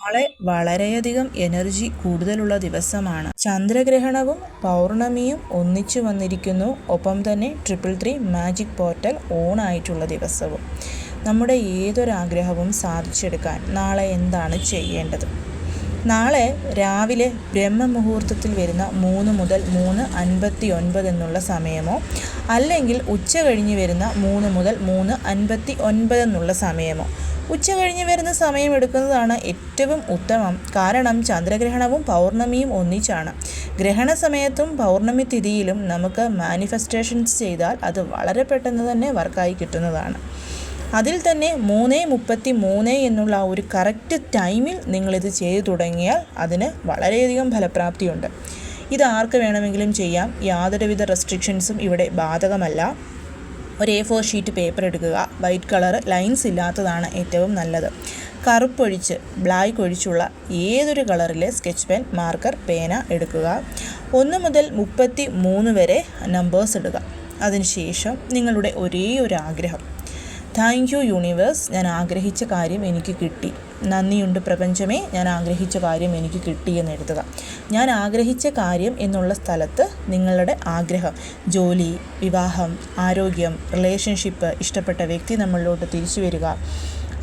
നാളെ വളരെയധികം എനർജി കൂടുതലുള്ള ദിവസമാണ്. ചന്ദ്രഗ്രഹണവും പൗർണമിയും ഒന്നിച്ചു വന്നിരിക്കുന്നു. ഒപ്പം തന്നെ 333 മാജിക് പോർട്ടൽ ഓൺ ആയിട്ടുള്ള ദിവസവും. നമ്മുടെ ഏതൊരാഗ്രഹവും സാധിച്ചെടുക്കാൻ നാളെ എന്താണ് ചെയ്യേണ്ടത്? നാളെ രാവിലെ ബ്രഹ്മമുഹൂർത്തത്തിൽ വരുന്ന 3 മുതൽ 3:59 എന്നുള്ള സമയമോ അല്ലെങ്കിൽ ഉച്ച കഴിഞ്ഞ് വരുന്ന 3 മുതൽ 3:59 എന്നുള്ള സമയമോ. ഉച്ച കഴിഞ്ഞ് വരുന്ന സമയം എടുക്കുന്നതാണ് ഏറ്റവും ഉത്തമം. കാരണം ചന്ദ്രഗ്രഹണവും പൗർണമിയും ഒന്നിച്ചാണ്. ഗ്രഹണ സമയത്തും പൗർണമി തിഥിയിലും നമുക്ക് മാനിഫെസ്റ്റേഷൻസ് ചെയ്താൽ അത് വളരെ പെട്ടെന്ന് തന്നെ വർക്കായി കിട്ടുന്നതാണ്. അതിൽ തന്നെ 3:33 എന്നുള്ള ആ ഒരു കറക്റ്റ് ടൈമിൽ നിങ്ങളിത് ചെയ്തു തുടങ്ങിയാൽ അതിന് വളരെയധികം ഫലപ്രാപ്തിയുണ്ട്. ഇത് ആർക്ക് വേണമെങ്കിലും ചെയ്യാം. യാതൊരുവിധ റെസ്ട്രിക്ഷൻസും ഇവിടെ ബാധകമല്ല. ഒരു A4 ഷീറ്റ് പേപ്പർ എടുക്കുക. വൈറ്റ് കളർ ലൈൻസ് ഇല്ലാത്തതാണ് ഏറ്റവും നല്ലത്. കറുപ്പൊഴിച്ച് ബ്ലാക്ക് ഒഴിച്ചുള്ള ഏതൊരു കളറിലെ സ്കെച്ച് പെൻ, മാർക്കർ, പേന എടുക്കുക. 1 മുതൽ 33 വരെ നമ്പേഴ്സ് ഇടുക. അതിനുശേഷം നിങ്ങളുടെ ഒരേ ഒരു ആഗ്രഹം, താങ്ക് യു യൂണിവേഴ്സ്, ഞാൻ ആഗ്രഹിച്ച കാര്യം എനിക്ക് കിട്ടി. നന്ദിയുണ്ട് പ്രപഞ്ചമേ, ഞാൻ ആഗ്രഹിച്ച കാര്യം എനിക്ക് കിട്ടി എന്ന് എഴുതുക. ഞാൻ ആഗ്രഹിച്ച കാര്യം എന്നുള്ള സ്ഥലത്ത് നിങ്ങളുടെ ആഗ്രഹം, ജോലി, വിവാഹം, ആരോഗ്യം, റിലേഷൻഷിപ്പ്, ഇഷ്ടപ്പെട്ട വ്യക്തി നമ്മളിലോട്ട് തിരിച്ചു വരിക,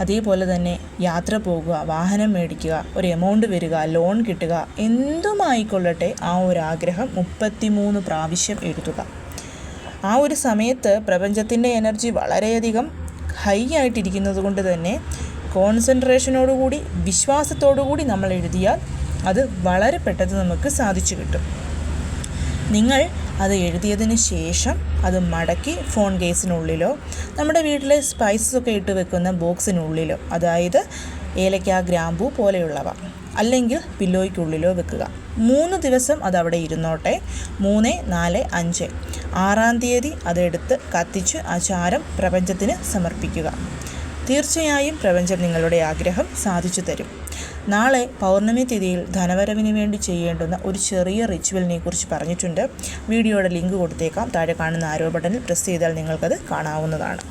അതേപോലെ തന്നെ യാത്ര പോകുക, വാഹനം മേടിക്കുക, ഒരു എമൗണ്ട് വരിക, ലോൺ കിട്ടുക, എന്തുമായിക്കൊള്ളട്ടെ ആ ഒരു ആഗ്രഹം 33 പ്രാവശ്യം എഴുതുക. ആ ഒരു സമയത്ത് പ്രപഞ്ചത്തിൻ്റെ എനർജി വളരെയധികം ഹൈ ആയിട്ടിരിക്കുന്നത് കൊണ്ട് തന്നെ കോൺസെൻട്രേഷനോടുകൂടി വിശ്വാസത്തോടുകൂടി നമ്മൾ എഴുതിയാൽ അത് വളരെ പെട്ടെന്ന് നമുക്ക് സാധിച്ചു കിട്ടും. നിങ്ങൾ അത് എഴുതിയതിന് ശേഷം അത് മടക്കി ഫോൺ കേസിനുള്ളിലോ നമ്മുടെ വീട്ടിലെ സ്പൈസസ് ഒക്കെ ഇട്ട് വെക്കുന്ന ബോക്സിനുള്ളിലോ, അതായത് ഏലക്ക, ഗ്രാമ്പൂ പോലെയുള്ളവ, അല്ലെങ്കിൽ പില്ലോയ്ക്കുള്ളിലോ വെക്കുക. 3 ദിവസം അതവിടെ ഇരുന്നോട്ടെ. 3, 4, 5 6-ാം തീയതി അതെടുത്ത് കത്തിച്ച് ആ ചാരം പ്രപഞ്ചത്തിന് സമർപ്പിക്കുക. തീർച്ചയായും പ്രപഞ്ചം നിങ്ങളുടെ ആഗ്രഹം സാധിച്ചു തരും. നാളെ പൗർണമി തിഥിയിൽ ധനവരവിന് വേണ്ടി ചെയ്യേണ്ടുന്ന ഒരു ചെറിയ റിച്വലിനെ കുറിച്ച് പറഞ്ഞിട്ടുണ്ട്. വീഡിയോയുടെ ലിങ്ക് കൊടുത്തേക്കാം. താഴെ കാണുന്ന ആരോ ബട്ടണിൽ പ്രസ് ചെയ്താൽ നിങ്ങൾക്കത് കാണാവുന്നതാണ്.